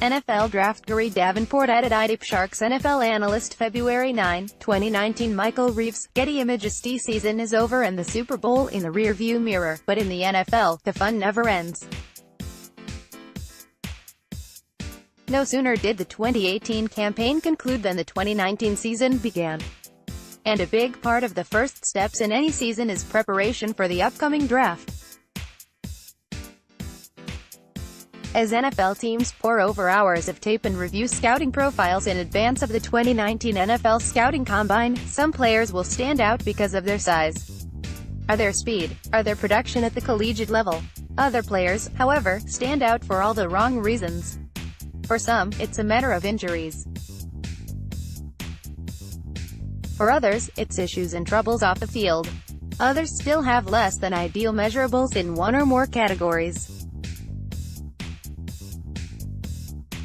NFL DraftGary Davenport Sharks NFL Analyst February 9, 2019 Michael Reaves, Getty ImagesThe season is over and the Super Bowl in the rearview mirror, but in the NFL, the fun never ends. No sooner did the 2018 campaign conclude than the 2019 season began. And a big part of the first steps in any season is preparation for the upcoming draft. As NFL teams pore over hours of tape and review scouting profiles in advance of the 2019 NFL Scouting Combine, some players will stand out because of their size, or their speed, or their production at the collegiate level. Other players, however, stand out for all the wrong reasons. For some, it's a matter of injuries. For others, it's issues and troubles off the field. Others still have less than ideal measurables in one or more categories.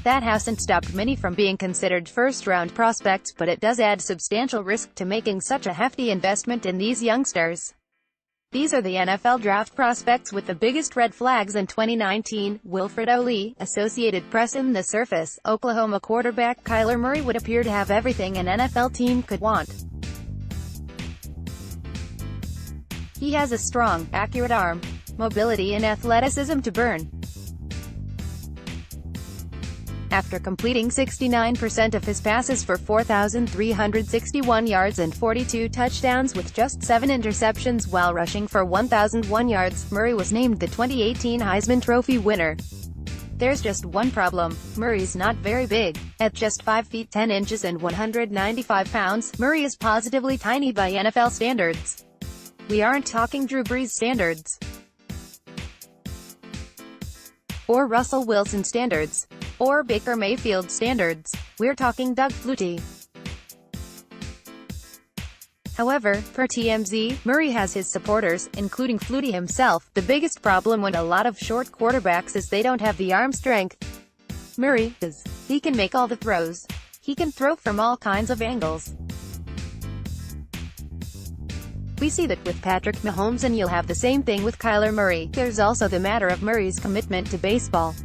That hasn't stopped many from being considered first-round prospects, but it does add substantial risk to making such a hefty investment in these youngsters. These are the NFL draft prospects with the biggest red flags in 2019. Wilfred O'Lee, Associated Press. In the surface, Oklahoma quarterback Kyler Murray would appear to have everything an NFL team could want. He has a strong, accurate arm, mobility and athleticism to burn. After completing 69% of his passes for 4,361 yards and 42 touchdowns with just 7 interceptions while rushing for 1,001 yards, Murray was named the 2018 Heisman Trophy winner. There's just one problem: Murray's not very big. At just 5 feet 10 inches and 195 pounds, Murray is positively tiny by NFL standards. We aren't talking Drew Brees standards, or Russell Wilson standards, or Baker Mayfield standards. We're talking Doug Flutie. However, per TMZ, Murray has his supporters, including Flutie himself. The biggest problem with a lot of short quarterbacks is they don't have the arm strength. Murray does. He can make all the throws. He can throw from all kinds of angles. We see that with Patrick Mahomes, and you'll have the same thing with Kyler Murray. There's also the matter of Murray's commitment to baseball.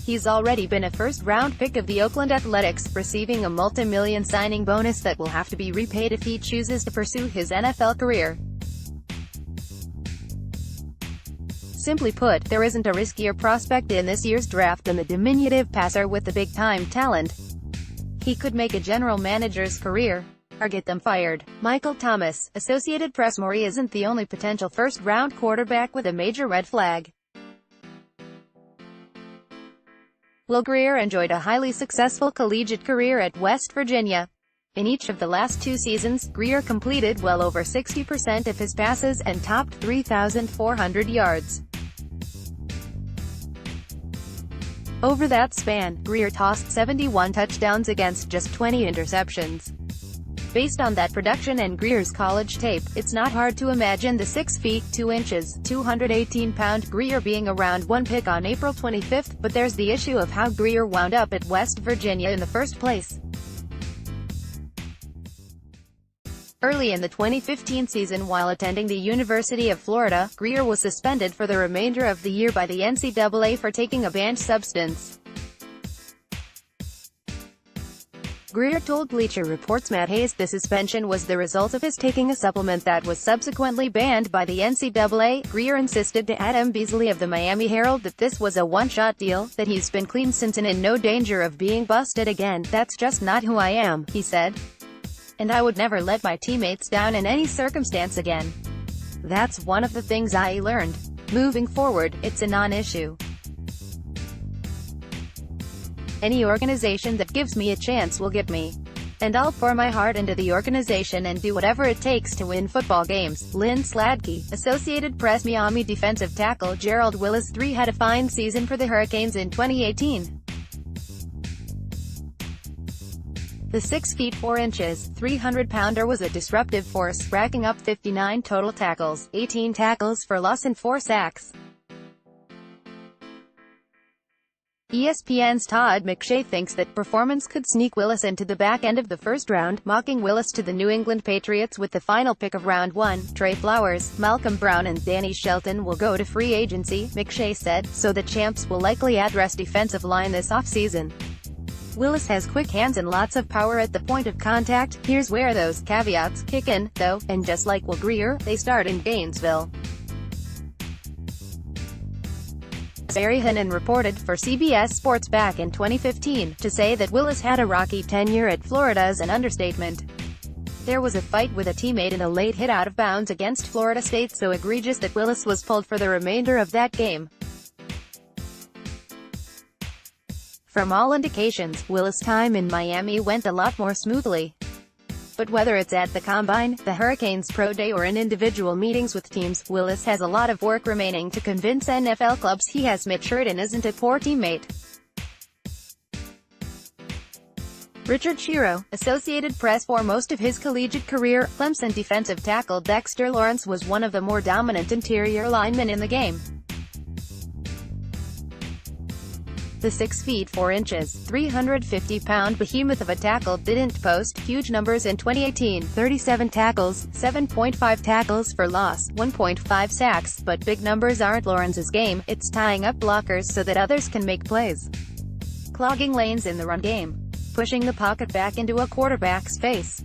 He's already been a first-round pick of the Oakland Athletics, receiving a multi-million signing bonus that will have to be repaid if he chooses to pursue his NFL career. Simply put, there isn't a riskier prospect in this year's draft than the diminutive passer with the big-time talent. He could make a general manager's career, or get them fired. Michael Thomas, Associated Press. Murray isn't the only potential first-round quarterback with a major red flag. Will Grier enjoyed a highly successful collegiate career at West Virginia. In each of the last 2 seasons, Grier completed well over 60% of his passes and topped 3,400 yards. Over that span, Grier tossed 71 touchdowns against just 20 interceptions. Based on that production and Grier's college tape, it's not hard to imagine the 6 feet 2 inches, 218-pound Grier being around one pick on April 25, but there's the issue of how Grier wound up at West Virginia in the first place. Early in the 2015 season, while attending the University of Florida, Grier was suspended for the remainder of the year by the NCAA for taking a banned substance. Grier told Bleacher Report's Matt Hayes the suspension was the result of his taking a supplement that was subsequently banned by the NCAA. Grier insisted to Adam Beasley of the Miami Herald that this was a one-shot deal, that he's been clean since and in no danger of being busted again. "That's just not who I am," he said. "And I would never let my teammates down in any circumstance again. That's one of the things I learned. Moving forward, it's a non-issue. Any organization that gives me a chance will get me. And I'll pour my heart into the organization and do whatever it takes to win football games." Lynn Sladke, Associated Press. Miami defensive tackle Gerald Willis III had a fine season for the Hurricanes in 2018. The 6 feet 4 inches, 300-pounder was a disruptive force, racking up 59 total tackles, 18 tackles for loss and 4 sacks. ESPN's Todd McShay thinks that performance could sneak Willis into the back end of the first round, mocking Willis to the New England Patriots with the final pick of round 1. Trey Flowers, Malcolm Brown and Danny Shelton will go to free agency, McShay said, so the champs will likely address defensive line this offseason. Willis has quick hands and lots of power at the point of contact. Here's where those caveats kick in, though, and just like Will Grier, they start in Gainesville. Barry Hannon reported for CBS Sports back in 2015, to say that Willis had a rocky tenure at Florida is an understatement. There was a fight with a teammate in a late hit out of bounds against Florida State so egregious that Willis was pulled for the remainder of that game. From all indications, Willis' time in Miami went a lot more smoothly. But whether it's at the Combine, the Hurricanes Pro Day or in individual meetings with teams, Willis has a lot of work remaining to convince NFL clubs he has matured and isn't a poor teammate. Richard Shiro, Associated Press. For most of his collegiate career, Clemson defensive tackle Dexter Lawrence was one of the more dominant interior linemen in the game. The 6 feet 4 inches, 350-pound behemoth of a tackle didn't post huge numbers in 2018, 37 tackles, 7.5 tackles for loss, 1.5 sacks, but big numbers aren't Lawrence's game. It's tying up blockers so that others can make plays, clogging lanes in the run game, pushing the pocket back into a quarterback's face.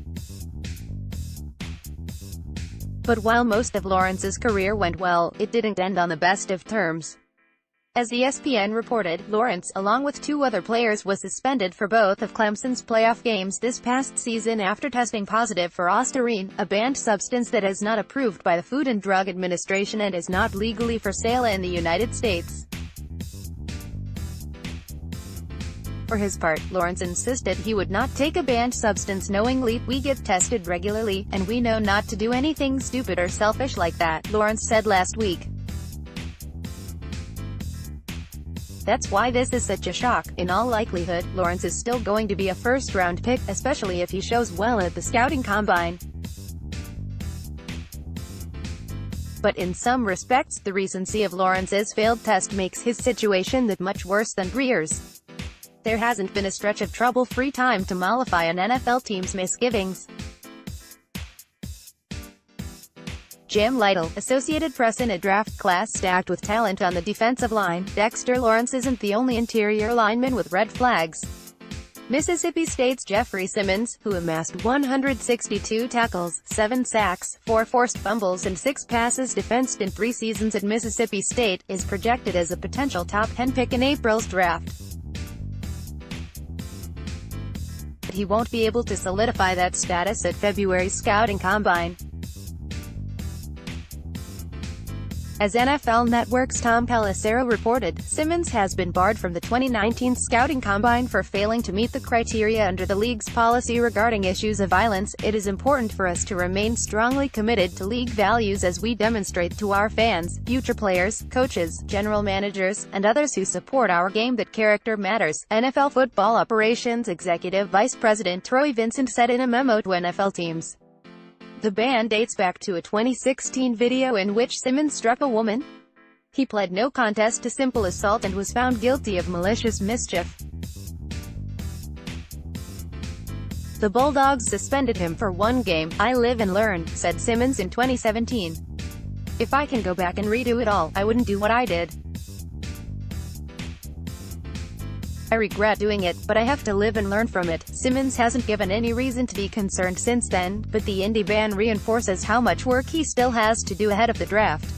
But while most of Lawrence's career went well, it didn't end on the best of terms. As ESPN reported, Lawrence, along with 2 other players, was suspended for both of Clemson's playoff games this past season after testing positive for ostarine, a banned substance that is not approved by the Food and Drug Administration and is not legally for sale in the United States. For his part, Lawrence insisted he would not take a banned substance knowingly. "We get tested regularly, and we know not to do anything stupid or selfish like that," Lawrence said last week. "That's why this is such a shock. In all likelihood, Lawrence is still going to be a first-round pick, especially if he shows well at the scouting combine. But in some respects, the recency of Lawrence's failed test makes his situation that much worse than Grier's. There hasn't been a stretch of trouble-free time to mollify an NFL team's misgivings." Jim Lytle, Associated Press. In a draft class stacked with talent on the defensive line, Dexter Lawrence isn't the only interior lineman with red flags. Mississippi State's Jeffrey Simmons, who amassed 162 tackles, 7 sacks, 4 forced fumbles and 6 passes defensed in 3 seasons at Mississippi State, is projected as a potential top 10 pick in April's draft. But he won't be able to solidify that status at February's scouting combine. As NFL Network's Tom Pelissero reported, Simmons has been barred from the 2019 Scouting Combine for failing to meet the criteria under the league's policy regarding issues of violence. "It is important for us to remain strongly committed to league values as we demonstrate to our fans, future players, coaches, general managers, and others who support our game that character matters," NFL Football Operations Executive Vice President Troy Vincent said in a memo to NFL teams. The ban dates back to a 2016 video in which Simmons struck a woman. He pled no contest to simple assault and was found guilty of malicious mischief. The Bulldogs suspended him for 1 game. "I live and learn," said Simmons in 2017. "If I can go back and redo it all, I wouldn't do what I did. I regret doing it, but I have to live and learn from it." Simmons hasn't given any reason to be concerned since then, but the Indy ban reinforces how much work he still has to do ahead of the draft.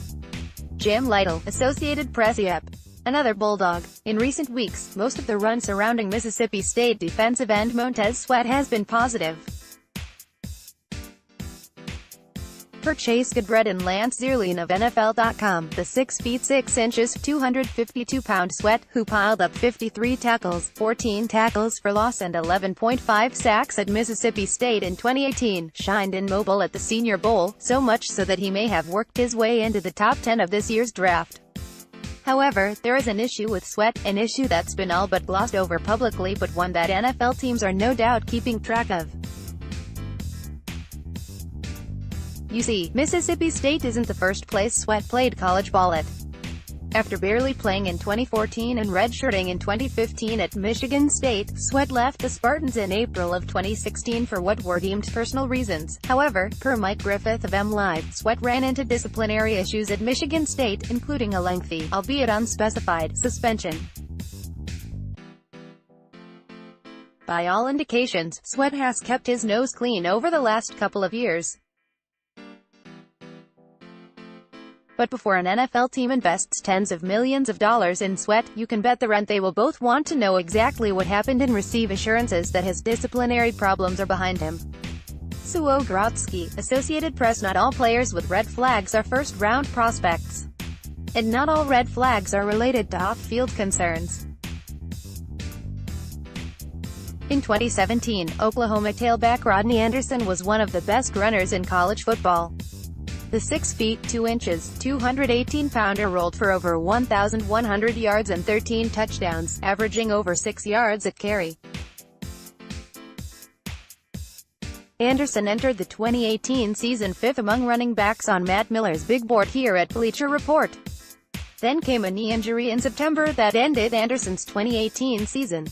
Jim Lytle, Associated Press. Yep. Another Bulldog. In recent weeks, most of the run surrounding Mississippi State defensive end Montez Sweat has been positive. Per Chase Goodred and Lance Zierlein of NFL.com, the 6 feet 6 inches, 252-pound Sweat, who piled up 53 tackles, 14 tackles for loss and 11.5 sacks at Mississippi State in 2018, shined in Mobile at the Senior Bowl, so much so that he may have worked his way into the top 10 of this year's draft. However, there is an issue with Sweat, an issue that's been all but glossed over publicly but one that NFL teams are no doubt keeping track of. You see, Mississippi State isn't the first place Sweat played college ball at. After barely playing in 2014 and redshirting in 2015 at Michigan State, Sweat left the Spartans in April of 2016 for what were deemed personal reasons. However, per Mike Griffith of MLive, Sweat ran into disciplinary issues at Michigan State, including a lengthy, albeit unspecified, suspension. By all indications, Sweat has kept his nose clean over the last couple of years. But before an NFL team invests tens of millions of dollars in Sweat, you can bet the rent they will both want to know exactly what happened and receive assurances that his disciplinary problems are behind him. Suo Grotsky, Associated Press. Not all players with red flags are first-round prospects. And not all red flags are related to off-field concerns. In 2017, Oklahoma tailback Rodney Anderson was one of the best runners in college football. The 6 feet 2 inches, 218-pounder rolled for over 1,100 yards and 13 touchdowns, averaging over 6 yards at carry. Anderson entered the 2018 season fifth among running backs on Matt Miller's big board here at Bleacher Report. Then came a knee injury in September that ended Anderson's 2018 season.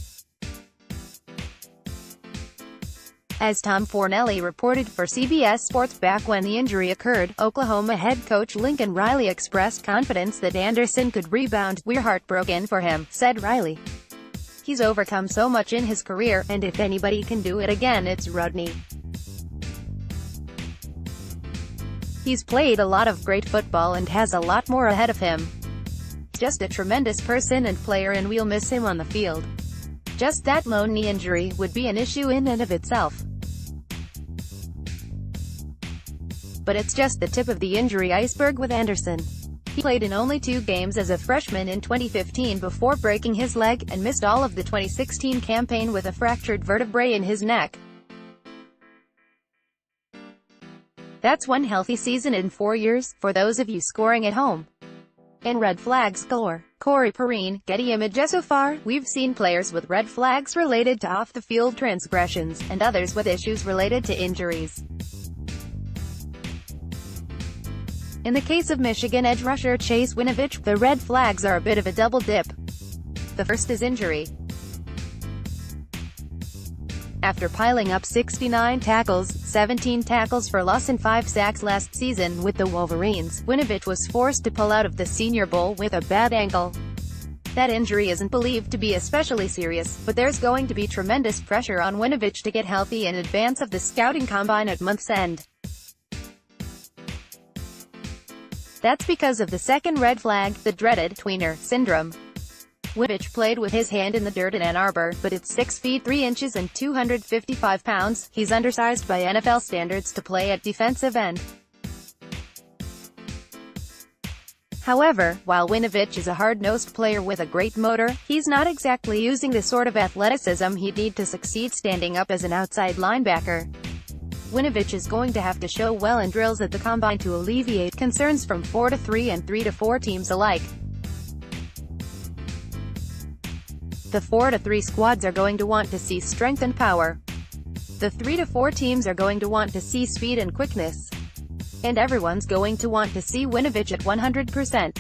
As Tom Fornelli reported for CBS Sports, back when the injury occurred, Oklahoma head coach Lincoln Riley expressed confidence that Anderson could rebound. "We're heartbroken for him," said Riley. "He's overcome so much in his career, and if anybody can do it again, it's Rodney. He's played a lot of great football and has a lot more ahead of him. Just a tremendous person and player, and we'll miss him on the field." Just that lone knee injury would be an issue in and of itself. But it's just the tip of the injury iceberg with Anderson. He played in only 2 games as a freshman in 2015 before breaking his leg, and missed all of the 2016 campaign with a fractured vertebrae in his neck. That's one healthy season in 4 years, for those of you scoring at home. And red flags galore. Corey Perrine, Getty ImagesThe. So far, we've seen players with red flags related to off-the-field transgressions, and others with issues related to injuries. In the case of Michigan edge rusher Chase Winovich, the red flags are a bit of a double dip. The first is injury. After piling up 69 tackles, 17 tackles for loss and 5 sacks last season with the Wolverines, Winovich was forced to pull out of the Senior Bowl with a bad ankle. That injury isn't believed to be especially serious, but there's going to be tremendous pressure on Winovich to get healthy in advance of the scouting combine at month's end. That's because of the second red flag, the dreaded tweener syndrome. Winovich played with his hand in the dirt in Ann Arbor, but at 6 feet 3 inches and 255 pounds, he's undersized by NFL standards to play at defensive end. However, while Winovich is a hard-nosed player with a great motor, he's not exactly using the sort of athleticism he'd need to succeed standing up as an outside linebacker. Winovich is going to have to show well in drills at the combine to alleviate concerns from 4-3 and 3-4 teams alike. The 4-3 squads are going to want to see strength and power. The 3-4 teams are going to want to see speed and quickness. And everyone's going to want to see Winovich at 100%.